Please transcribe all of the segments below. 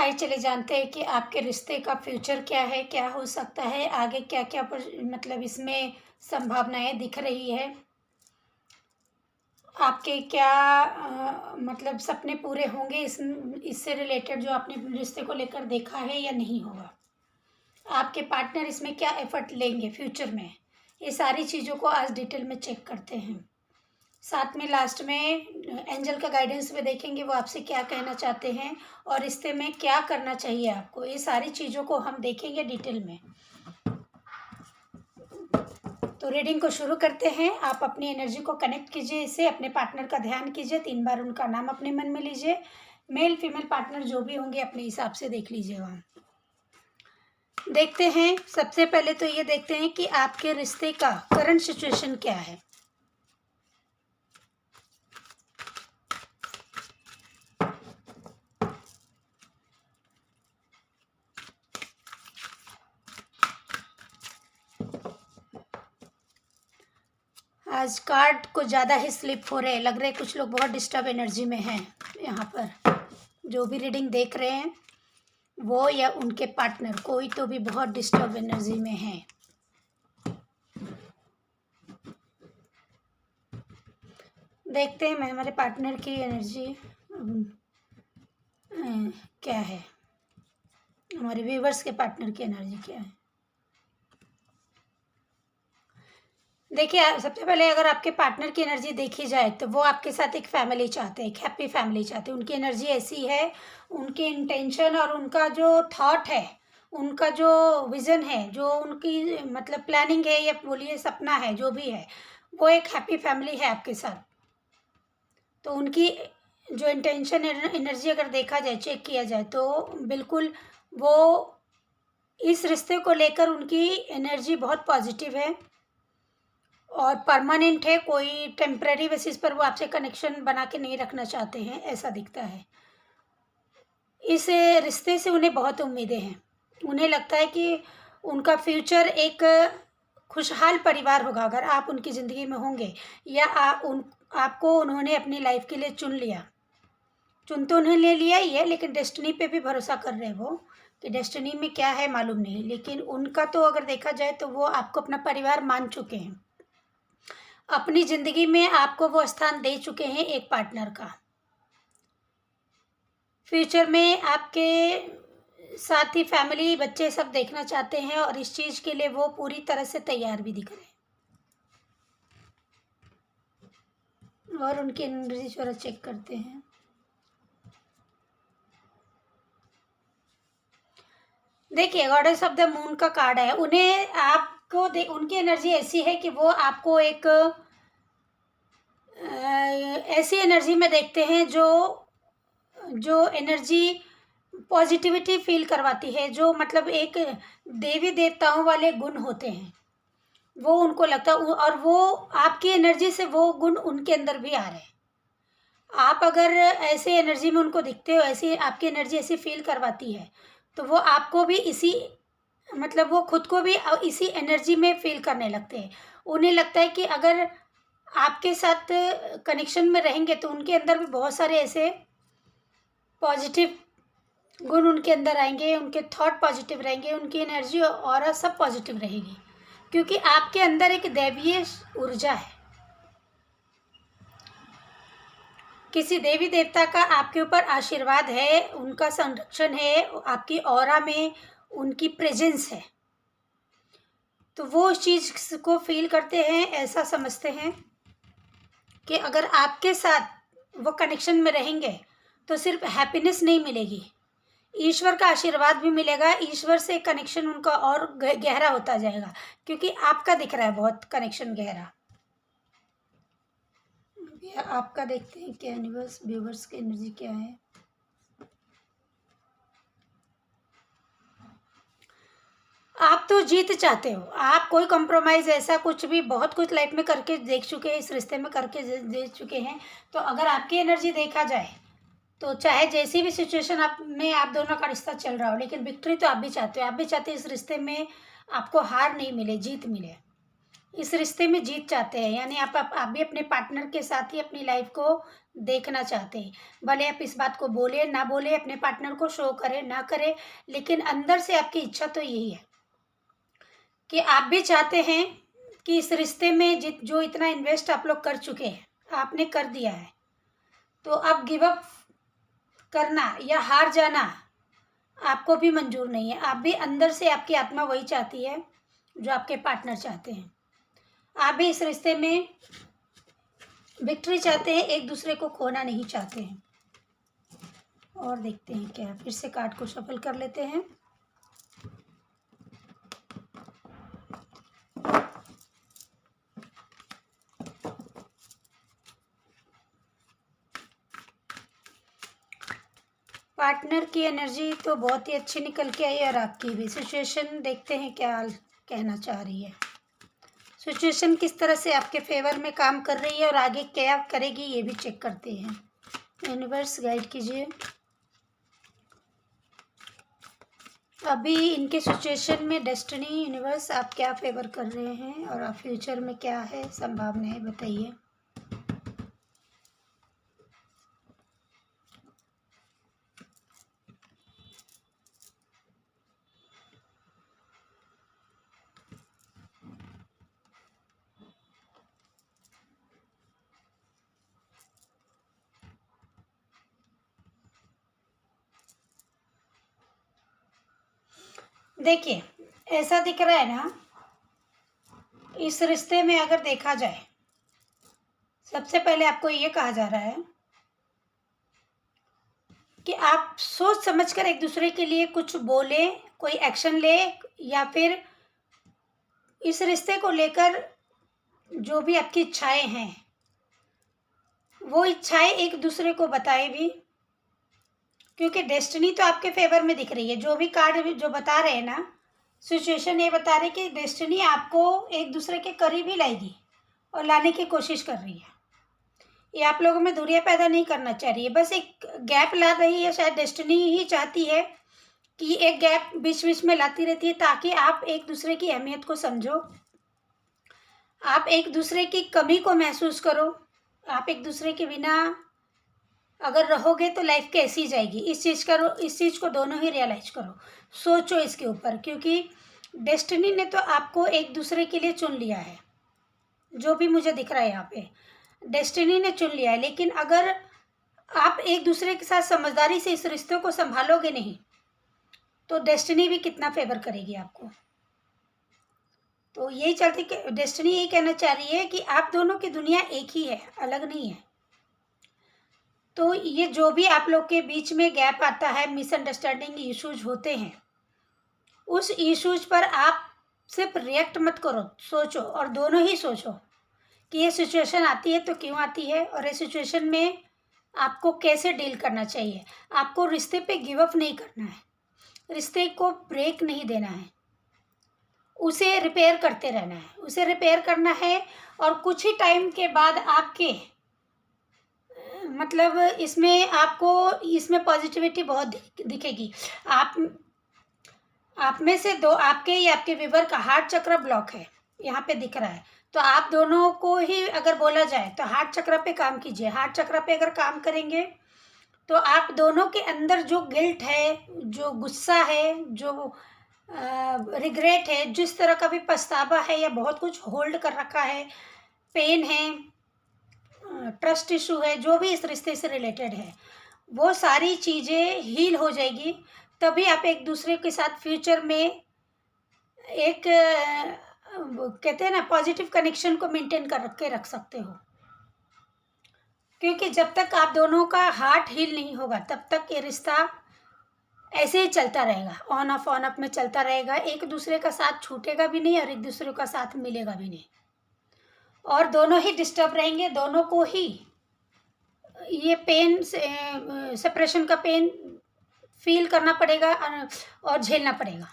आइए चले जानते हैं कि आपके रिश्ते का फ्यूचर क्या है, क्या हो सकता है, आगे क्या-क्या मतलब इसमें संभावनाएँ दिख रही है। आपके क्या मतलब सपने पूरे होंगे इससे रिलेटेड जो आपने रिश्ते को लेकर देखा है या नहीं होगा। आपके पार्टनर इसमें क्या एफ़र्ट लेंगे फ्यूचर में, ये सारी चीज़ों को आज डिटेल में चेक करते हैं। साथ में लास्ट में एंजल का गाइडेंस भी देखेंगे, वो आपसे क्या कहना चाहते हैं और रिश्ते में क्या करना चाहिए आपको। ये सारी चीज़ों को हम देखेंगे डिटेल में। तो रीडिंग को शुरू करते हैं। आप अपनी एनर्जी को कनेक्ट कीजिए, इससे अपने पार्टनर का ध्यान कीजिए, 3 बार उनका नाम अपने मन में लीजिए। मेल फीमेल पार्टनर जो भी होंगे अपने हिसाब से देख लीजिएगा। देखते हैं, सबसे पहले तो ये देखते हैं कि आपके रिश्ते का करंट सिचुएशन क्या है। आज कार्ड को ज़्यादा ही स्लिप हो रहे हैं, लग रहा है कुछ लोग बहुत डिस्टर्ब एनर्जी में हैं। यहाँ पर जो भी रीडिंग देख रहे हैं वो या उनके पार्टनर कोई तो भी बहुत डिस्टर्ब एनर्जी में है। देखते हैं मैं हमारे पार्टनर की एनर्जी क्या है, हमारे व्यूवर्स के पार्टनर की एनर्जी क्या है। देखिए, सबसे पहले अगर आपके पार्टनर की एनर्जी देखी जाए तो वो आपके साथ एक फैमिली चाहते हैं, एक हैप्पी फैमिली चाहते हैं। उनकी एनर्जी ऐसी है, उनकी इंटेंशन और उनका जो थॉट है, उनका जो विज़न है, जो उनकी मतलब प्लानिंग है या बोलिए सपना है, जो भी है, वो एक हैप्पी फैमिली है आपके साथ। तो उनकी जो इंटेंशन एनर्जी अगर देखा जाए, चेक किया जाए तो बिल्कुल वो इस रिश्ते को लेकर उनकी एनर्जी बहुत पॉजिटिव है और परमानेंट है। कोई टेम्परेरी बेसिस पर वो आपसे कनेक्शन बना के नहीं रखना चाहते हैं, ऐसा दिखता है। इस रिश्ते से उन्हें बहुत उम्मीदें हैं। उन्हें लगता है कि उनका फ्यूचर एक खुशहाल परिवार होगा अगर आप उनकी ज़िंदगी में होंगे या आपको उन्होंने अपनी लाइफ के लिए चुन लिया। चुन तो उन्होंने लिया ही है, लेकिन डेस्टिनी पे भी भरोसा कर रहे हैं वो, कि डेस्टिनी में क्या है मालूम नहीं, लेकिन उनका तो अगर देखा जाए तो वो आपको अपना परिवार मान चुके हैं। अपनी ज़िंदगी में आपको वो स्थान दे चुके हैं एक पार्टनर का। फ्यूचर में आपके साथ ही फैमिली, बच्चे सब देखना चाहते हैं और इस चीज़ के लिए वो पूरी तरह से तैयार भी दिख रहे हैं। और उनकी एनर्जी थोड़ा चेक करते हैं। देखिए, गॉडेस ऑफ द मून का कार्ड है। उन्हें आपको उनकी एनर्जी ऐसी है कि वो आपको एक ऐसी एनर्जी में देखते हैं जो जो एनर्जी पॉजिटिविटी फील करवाती है, जो मतलब एक देवी देवताओं वाले गुण होते हैं, वो उनको लगता है और वो आपकी एनर्जी से वो गुण उनके अंदर भी आ रहे हैं। आप अगर ऐसे एनर्जी में उनको दिखते हो, ऐसी आपकी एनर्जी ऐसी फील करवाती है, तो वो आपको भी इसी मतलब वो खुद को भी इसी एनर्जी में फील करने लगते हैं। उन्हें लगता है कि अगर आपके साथ कनेक्शन में रहेंगे तो उनके अंदर भी बहुत सारे ऐसे पॉजिटिव गुण उनके अंदर आएंगे, उनके थॉट पॉजिटिव रहेंगे, उनकी एनर्जी ऑरा सब पॉजिटिव रहेगी, क्योंकि आपके अंदर एक दैवीय ऊर्जा है। किसी देवी देवता का आपके ऊपर आशीर्वाद है, उनका संरक्षण है, आपकी ऑरा में उनकी प्रेजेंस है। तो वो उस चीज़ को फील करते हैं, ऐसा समझते हैं कि अगर आपके साथ वो कनेक्शन में रहेंगे तो सिर्फ हैप्पीनेस नहीं मिलेगी, ईश्वर का आशीर्वाद भी मिलेगा। ईश्वर से कनेक्शन उनका और गहरा होता जाएगा, क्योंकि आपका दिख रहा है बहुत कनेक्शन गहरा। आपका देखते हैं क्या यूनिवर्स व्यूवर्स की एनर्जी क्या है। आप तो जीत चाहते हो, आप कोई कॉम्प्रोमाइज़ ऐसा कुछ भी बहुत कुछ लाइफ में करके देख चुके हैं, इस रिश्ते में करके देख चुके हैं। तो अगर आपकी एनर्जी देखा जाए तो चाहे जैसी भी सिचुएशन आप दोनों का रिश्ता चल रहा हो, लेकिन विक्ट्री तो आप भी चाहते हो। आप भी चाहते हो इस रिश्ते में आपको हार नहीं मिले, जीत मिले। इस रिश्ते में जीत चाहते हैं, यानी आप भी अपने पार्टनर के साथ ही अपनी लाइफ को देखना चाहते हैं। भले आप इस बात को बोले ना बोले, अपने पार्टनर को शो करें ना करें, लेकिन अंदर से आपकी इच्छा तो यही है कि आप भी चाहते हैं कि इस रिश्ते में जो इतना इन्वेस्ट आप लोग कर चुके हैं, आपने कर दिया है, तो अब गिव अप करना या हार जाना आपको भी मंजूर नहीं है। आप भी अंदर से, आपकी आत्मा वही चाहती है जो आपके पार्टनर चाहते हैं। आप भी इस रिश्ते में विक्ट्री चाहते हैं, एक दूसरे को खोना नहीं चाहते हैं। और देखते हैं क्या, फिर से कार्ड को शफल कर लेते हैं। पार्टनर की एनर्जी तो बहुत ही अच्छी निकल के आई, और आपकी भी सिचुएशन देखते हैं क्या कहना चाह रही है। सिचुएशन किस तरह से आपके फेवर में काम कर रही है और आगे क्या करेगी ये भी चेक करते हैं। यूनिवर्स गाइड कीजिए। अभी इनके सिचुएशन में डेस्टिनी, यूनिवर्स आप क्या फेवर कर रहे हैं और आप फ्यूचर में क्या है संभावनाएं बताइए। देखिए, ऐसा दिख रहा है ना, इस रिश्ते में अगर देखा जाए, सबसे पहले आपको ये कहा जा रहा है कि आप सोच समझकर एक दूसरे के लिए कुछ बोले, कोई एक्शन ले, या फिर इस रिश्ते को लेकर जो भी आपकी इच्छाएं हैं वो इच्छाएं एक दूसरे को बताए भी, क्योंकि डेस्टिनी तो आपके फेवर में दिख रही है। जो भी कार्ड जो बता रहे हैं ना, सिचुएशन ये बता रहे कि डेस्टिनी आपको एक दूसरे के करीब ही लाएगी और लाने की कोशिश कर रही है। ये आप लोगों में दूरियां पैदा नहीं करना चाह रही है, बस एक गैप ला रही है। शायद डेस्टिनी ही चाहती है कि एक गैप बीच बीच में लाती रहती है, ताकि आप एक दूसरे की अहमियत को समझो, आप एक दूसरे की कमी को महसूस करो। आप एक दूसरे के बिना अगर रहोगे तो लाइफ कैसी जाएगी, इस चीज़ को दोनों ही रियलाइज करो, सोचो इसके ऊपर। क्योंकि डेस्टिनी ने तो आपको एक दूसरे के लिए चुन लिया है, जो भी मुझे दिख रहा है यहाँ पे डेस्टिनी ने चुन लिया है। लेकिन अगर आप एक दूसरे के साथ समझदारी से इस रिश्ते को संभालोगे नहीं, तो डेस्टिनी भी कितना फेवर करेगी आपको। तो यही चलती कि डेस्टिनी यही कहना चाह रही है कि आप दोनों की दुनिया एक ही है, अलग नहीं है। तो ये जो भी आप लोग के बीच में गैप आता है, मिसअंडरस्टैंडिंग इश्यूज होते हैं, उस इश्यूज पर आप सिर्फ रिएक्ट मत करो, सोचो, और दोनों ही सोचो कि ये सिचुएशन आती है तो क्यों आती है, और इस सिचुएशन में आपको कैसे डील करना चाहिए। आपको रिश्ते पे गिव अप नहीं करना है, रिश्ते को ब्रेक नहीं देना है, उसे रिपेयर करते रहना है, उसे रिपेयर करना है। और कुछ ही टाइम के बाद आपके मतलब इसमें पॉजिटिविटी बहुत दिखेगी। आप में से दो, आपके या आपके व्यूवर का हार्ट चक्र ब्लॉक है, यहाँ पे दिख रहा है। तो आप दोनों को ही अगर बोला जाए तो हार्ट चक्र पे काम कीजिए। हार्ट चक्र पे अगर काम करेंगे तो आप दोनों के अंदर जो गिल्ट है, जो गुस्सा है, जो रिग्रेट है, जिस तरह का भी पछतावा है या बहुत कुछ होल्ड कर रखा है, पेन है, ट्रस्ट इशू है, जो भी इस रिश्ते से रिलेटेड है, वो सारी चीज़ें हील हो जाएगी। तभी आप एक दूसरे के साथ फ्यूचर में एक कहते हैं ना, पॉजिटिव कनेक्शन को मेंटेन कर के रख सकते हो। क्योंकि जब तक आप दोनों का हार्ट हील नहीं होगा, तब तक ये रिश्ता ऐसे ही चलता रहेगा, ऑन ऑफ में चलता रहेगा। एक दूसरे का साथ छूटेगा भी नहीं और एक दूसरे का साथ मिलेगा भी नहीं, और दोनों ही डिस्टर्ब रहेंगे। दोनों को ही ये पेन, सेपरेशन का पेन फील करना पड़ेगा और झेलना पड़ेगा।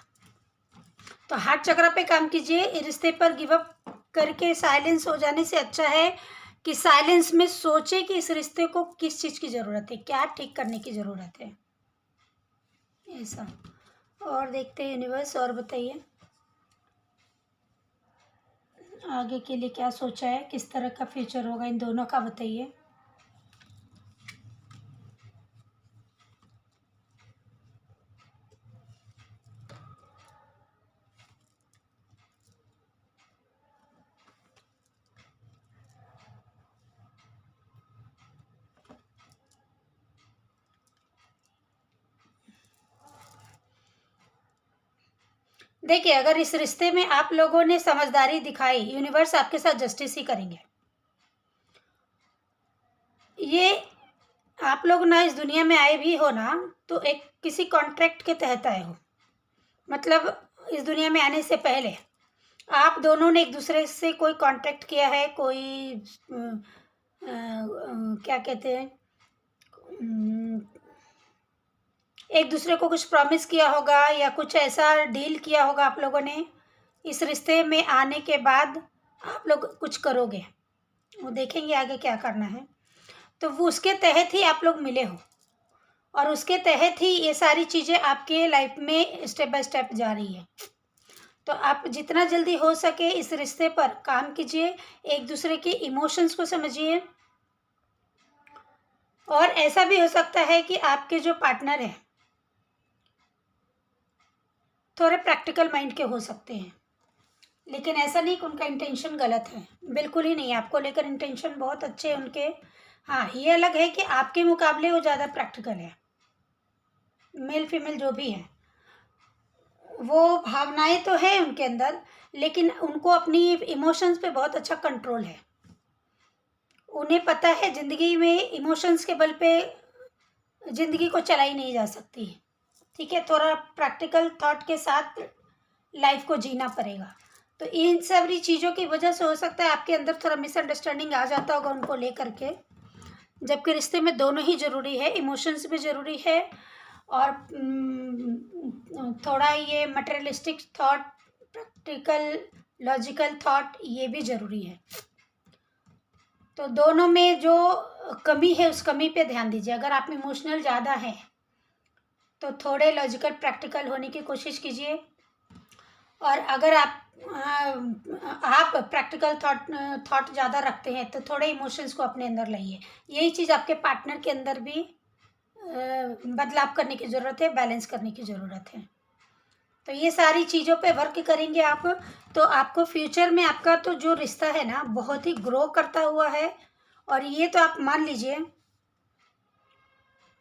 तो हार्ट चक्र पे काम कीजिए। इस रिश्ते पर गिव अप करके साइलेंस हो जाने से अच्छा है कि साइलेंस में सोचे कि इस रिश्ते को किस चीज़ की ज़रूरत है, क्या ठीक करने की ज़रूरत है, ऐसा। और देखते हैं यूनिवर्स, और बताइए। आगे के लिए क्या सोचा है, किस तरह का फ्यूचर होगा इन दोनों का, बताइए। देखिए, अगर इस रिश्ते में आप लोगों ने समझदारी दिखाई, यूनिवर्स आपके साथ जस्टिस ही करेंगे। ये आप लोग ना इस दुनिया में आए भी हो ना, तो एक किसी कॉन्ट्रैक्ट के तहत आए हो। मतलब इस दुनिया में आने से पहले आप दोनों ने एक दूसरे से कोई कॉन्ट्रैक्ट किया है, कोई क्या कहते हैं, एक दूसरे को कुछ प्रॉमिस किया होगा या कुछ ऐसा डील किया होगा आप लोगों ने। इस रिश्ते में आने के बाद आप लोग कुछ करोगे, वो देखेंगे आगे क्या करना है। तो वो उसके तहत ही आप लोग मिले हो और उसके तहत ही ये सारी चीज़ें आपके लाइफ में स्टेप बाय स्टेप जा रही है। तो आप जितना जल्दी हो सके इस रिश्ते पर काम कीजिए, एक दूसरे के इमोशंस को समझिए। और ऐसा भी हो सकता है कि आपके जो पार्टनर हैं थोड़े प्रैक्टिकल माइंड के हो सकते हैं, लेकिन ऐसा नहीं कि उनका इंटेंशन गलत है, बिल्कुल ही नहीं। आपको लेकर इंटेंशन बहुत अच्छे हैं उनके। हाँ, ये अलग है कि आपके मुकाबले वो ज़्यादा प्रैक्टिकल है। मेल फीमेल जो भी है, वो भावनाएं तो है उनके अंदर, लेकिन उनको अपनी इमोशंस पे बहुत अच्छा कंट्रोल है। उन्हें पता है ज़िंदगी में इमोशंस के बल पे ज़िंदगी को चलाई नहीं जा सकती। ठीक है, थोड़ा प्रैक्टिकल थॉट के साथ लाइफ को जीना पड़ेगा। तो इन सारी चीज़ों की वजह से हो सकता है आपके अंदर थोड़ा मिसअंडरस्टैंडिंग आ जाता होगा उनको लेकर के, जबकि रिश्ते में दोनों ही ज़रूरी है, इमोशंस भी ज़रूरी है और थोड़ा ये materialistic thought, practical logical thought ये भी ज़रूरी है। तो दोनों में जो कमी है उस कमी पे ध्यान दीजिए। अगर आप इमोशनल ज़्यादा हैं तो थोड़े लॉजिकल प्रैक्टिकल होने की कोशिश कीजिए, और अगर आप प्रैक्टिकल थॉट ज़्यादा रखते हैं तो थोड़े इमोशंस को अपने अंदर लाइए। यही चीज़ आपके पार्टनर के अंदर भी बदलाव करने की ज़रूरत है, बैलेंस करने की ज़रूरत है। तो ये सारी चीज़ों पे वर्क करेंगे आप, तो आपको फ्यूचर में आपका तो जो रिश्ता है ना बहुत ही ग्रो करता हुआ है। और ये तो आप मान लीजिए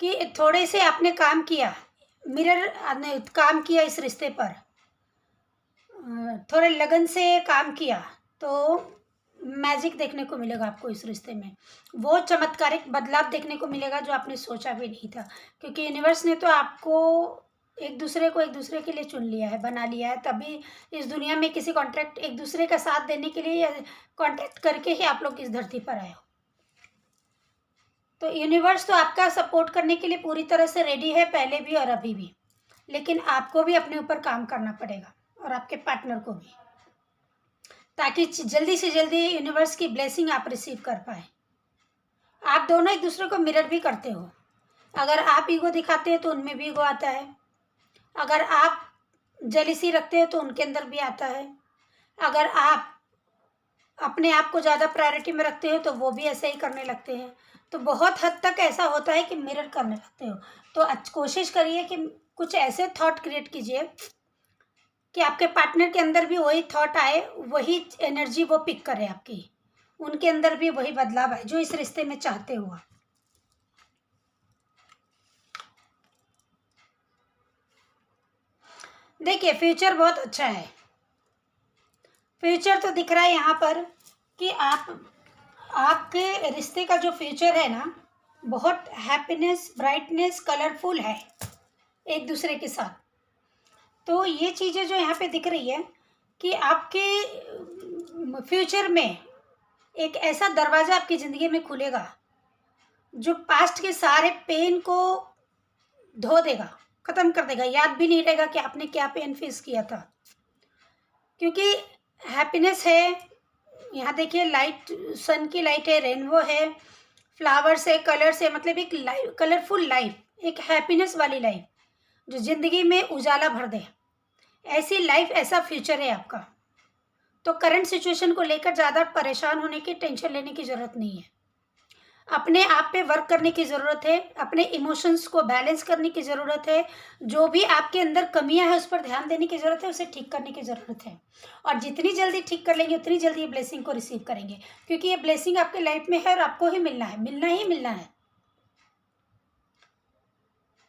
कि थोड़े से आपने काम किया, मिरर काम किया इस रिश्ते पर, थोड़े लगन से काम किया तो मैजिक देखने को मिलेगा आपको इस रिश्ते में। वो चमत्कारिक बदलाव देखने को मिलेगा जो आपने सोचा भी नहीं था, क्योंकि यूनिवर्स ने तो आपको एक दूसरे के लिए चुन लिया है, बना लिया है। तभी इस दुनिया में किसी कॉन्ट्रैक्ट एक दूसरे का साथ देने के लिए या कॉन्ट्रैक्ट करके ही आप लोग इस धरती पर आए हो। तो यूनिवर्स तो आपका सपोर्ट करने के लिए पूरी तरह से रेडी है, पहले भी और अभी भी। लेकिन आपको भी अपने ऊपर काम करना पड़ेगा और आपके पार्टनर को भी, ताकि जल्दी से जल्दी यूनिवर्स की ब्लेसिंग आप रिसीव कर पाए। आप दोनों एक दूसरे को मिरर भी करते हो। अगर आप ईगो दिखाते हैं तो उनमें भी ईगो आता है, अगर आप जेलिसी रखते हो तो उनके अंदर भी आता है, अगर आप अपने आप को ज़्यादा प्रायोरिटी में रखते हो तो वो भी ऐसे ही करने लगते हैं। तो बहुत हद तक ऐसा होता है कि मिरर करने लगते हो। तो कोशिश करिए कि कुछ ऐसे थॉट क्रिएट कीजिए कि आपके पार्टनर के अंदर भी वही थॉट आए, वही एनर्जी वो पिक करे आपकी, उनके अंदर भी वही बदलाव आए जो इस रिश्ते में चाहते हो। देखिए, फ्यूचर बहुत अच्छा है। फ्यूचर तो दिख रहा है यहाँ पर कि आपके रिश्ते का जो फ्यूचर है ना बहुत हैप्पीनेस, ब्राइटनेस, कलरफुल है एक दूसरे के साथ। तो ये चीज़ें जो यहाँ पे दिख रही है कि आपके फ्यूचर में एक ऐसा दरवाज़ा आपकी ज़िंदगी में खुलेगा जो पास्ट के सारे पेन को धो देगा, ख़त्म कर देगा। याद भी नहीं रहेगा कि आपने क्या पेन फेस किया था, क्योंकि हैप्पीनेस है। यहाँ देखिए, लाइट, सन की लाइट है, रेनबो है, फ्लावर्स है, कलर्स है, मतलब एक लाइफ, कलरफुल लाइफ, एक हैप्पीनेस वाली लाइफ जो ज़िंदगी में उजाला भर दे। ऐसी लाइफ, ऐसा फ्यूचर है आपका। तो करंट सिचुएशन को लेकर ज़्यादा परेशान होने की, टेंशन लेने की ज़रूरत नहीं है। अपने आप पे वर्क करने की ज़रूरत है, अपने इमोशंस को बैलेंस करने की ज़रूरत है, जो भी आपके अंदर कमियां है उस पर ध्यान देने की ज़रूरत है, उसे ठीक करने की ज़रूरत है। और जितनी जल्दी ठीक कर लेंगे उतनी जल्दी ये ब्लेसिंग को रिसीव करेंगे, क्योंकि ये ब्लेसिंग आपके लाइफ में है और आपको ही मिलना है, मिलना ही मिलना है।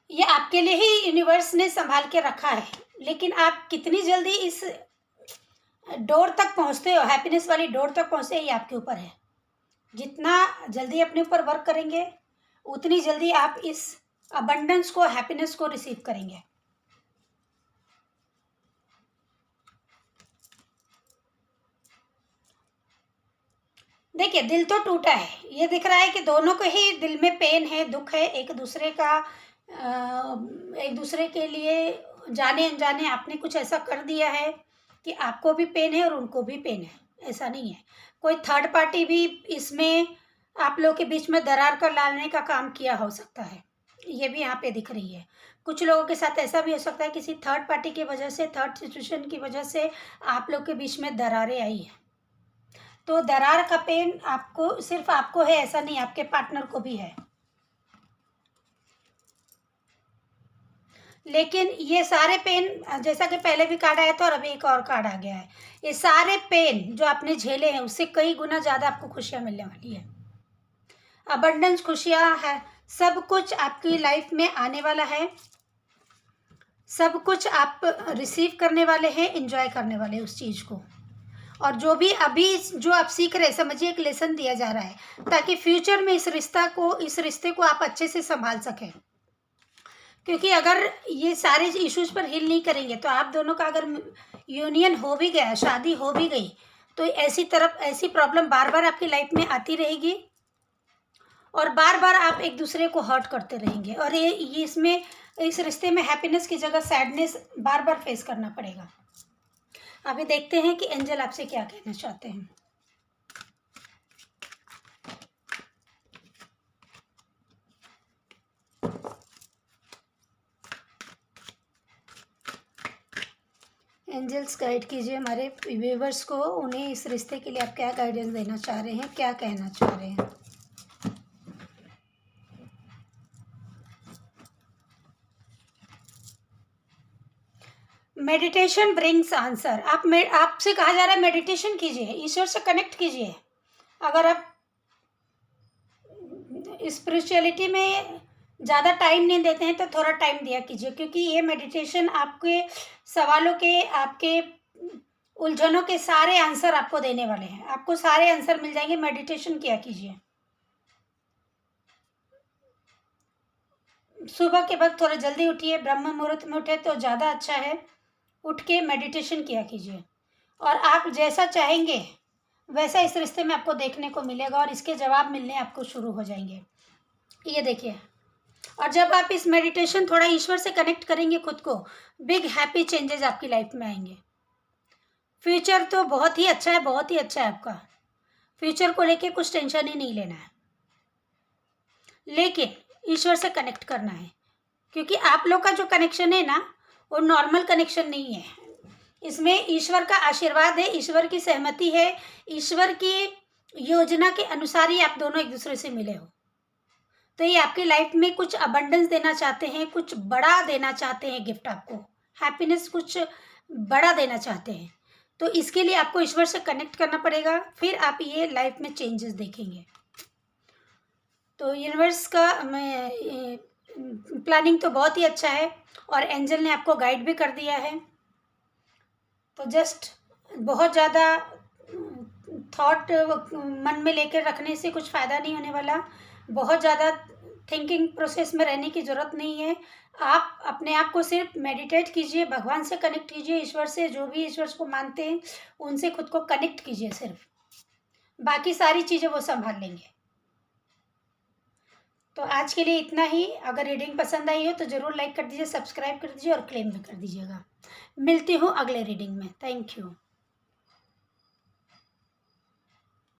ये आपके लिए ही यूनिवर्स ने संभाल के रखा है, लेकिन आप कितनी जल्दी इस डोर तक पहुंचते हो, हैप्पीनेस वाली डोर तक पहुंचते हो, ये आपके ऊपर है। जितना जल्दी अपने ऊपर वर्क करेंगे उतनी जल्दी आप इस अबंडेंस को, हैप्पीनेस को रिसीव करेंगे। देखिए, दिल तो टूटा है, ये दिख रहा है कि दोनों को ही दिल में पेन है, दुख है, एक दूसरे का एक दूसरे के लिए जाने अनजाने आपने कुछ ऐसा कर दिया है कि आपको भी पेन है और उनको भी पेन है। ऐसा नहीं है, कोई थर्ड पार्टी भी इसमें आप लोगों के बीच में दरार कर लाने का काम किया हो सकता है, ये भी यहाँ पे दिख रही है। कुछ लोगों के साथ ऐसा भी हो सकता है किसी थर्ड पार्टी की वजह से, थर्ड सिचुएशन की वजह से आप लोग के बीच में दरारें आई हैं। तो दरार का पेन आपको, सिर्फ आपको है ऐसा नहीं, आपके पार्टनर को भी है। लेकिन ये सारे पेन, जैसा कि पहले भी कार्ड आया था और अभी एक और कार्ड आ गया है, ये सारे पेन जो आपने झेले हैं उससे कई गुना ज़्यादा आपको खुशियाँ मिलने वाली है। अबंडेंस खुशियाँ है, सब कुछ आपकी लाइफ में आने वाला है, सब कुछ आप रिसीव करने वाले हैं, एंजॉय करने वाले हैं उस चीज़ को। और जो भी अभी जो आप सीख रहे हैं, समझिए एक लेसन दिया जा रहा है ताकि फ्यूचर में इस रिश्ते को आप अच्छे से संभाल सकें। क्योंकि अगर ये सारे इश्यूज पर हील नहीं करेंगे तो आप दोनों का अगर यूनियन हो भी गया, शादी हो भी गई, तो ऐसी प्रॉब्लम बार बार आपकी लाइफ में आती रहेगी और बार बार आप एक दूसरे को हर्ट करते रहेंगे। और ये इसमें, इस रिश्ते में हैप्पीनेस की जगह सैडनेस बार बार फेस करना पड़ेगा। अभी देखते हैं कि एंजल आपसे क्या कहना चाहते हैं। एंजल्स गाइड कीजिए हमारे व्यूवर्स को, उन्हें इस रिश्ते के लिए आप क्या गाइडेंस देना चाह रहे हैं, क्या कहना चाह रहे हैं। Meditation brings answer. आपसे कहा जा रहा है मेडिटेशन कीजिए, ईश्वर से कनेक्ट कीजिए। अगर आप स्पिरिचुअलिटी में ज़्यादा टाइम नहीं देते हैं तो थोड़ा टाइम दिया कीजिए, क्योंकि ये मेडिटेशन आपके सवालों के, आपके उलझनों के सारे आंसर आपको देने वाले हैं। आपको सारे आंसर मिल जाएंगे, मेडिटेशन किया कीजिए। सुबह के वक्त थोड़ा जल्दी उठिए, ब्रह्म मुहूर्त में उठे तो ज़्यादा अच्छा है। उठ के मेडिटेशन किया कीजिए और आप जैसा चाहेंगे वैसा इस रिश्ते में आपको देखने को मिलेगा और इसके जवाब मिलने आपको शुरू हो जाएंगे। ये देखिए, और जब आप इस मेडिटेशन थोड़ा ईश्वर से कनेक्ट करेंगे खुद को, बिग हैप्पी चेंजेस आपकी लाइफ में आएंगे। फ्यूचर तो बहुत ही अच्छा है, बहुत ही अच्छा है आपका। फ्यूचर को लेके कुछ टेंशन ही नहीं लेना है, लेकिन ईश्वर से कनेक्ट करना है, क्योंकि आप लोग का जो कनेक्शन है ना, वो नॉर्मल कनेक्शन नहीं है। इसमें ईश्वर का आशीर्वाद है, ईश्वर की सहमति है, ईश्वर की योजना के अनुसार ही आप दोनों एक दूसरे से मिले हो। तो ये आपकी लाइफ में कुछ अबंडेंस देना चाहते हैं, कुछ बड़ा देना चाहते हैं गिफ्ट आपको, हैप्पीनेस कुछ बड़ा देना चाहते हैं। तो इसके लिए आपको ईश्वर से कनेक्ट करना पड़ेगा, फिर आप ये लाइफ में चेंजेस देखेंगे। तो यूनिवर्स का प्लानिंग तो बहुत ही अच्छा है और एंजल ने आपको गाइड भी कर दिया है। तो जस्ट बहुत ज़्यादा थॉट मन में लेकर रखने से कुछ फ़ायदा नहीं होने वाला। बहुत ज़्यादा थिंकिंग प्रोसेस में रहने की ज़रूरत नहीं है। आप अपने आप को सिर्फ मेडिटेट कीजिए, भगवान से कनेक्ट कीजिए, ईश्वर से, जो भी ईश्वर को मानते हैं उनसे खुद को कनेक्ट कीजिए सिर्फ, बाकी सारी चीज़ें वो संभाल लेंगे। तो आज के लिए इतना ही। अगर रीडिंग पसंद आई हो तो ज़रूर लाइक कर दीजिए, सब्सक्राइब कर दीजिए और क्लेम भी कर दीजिएगा। मिलती हूँ अगले रीडिंग में। Thank you.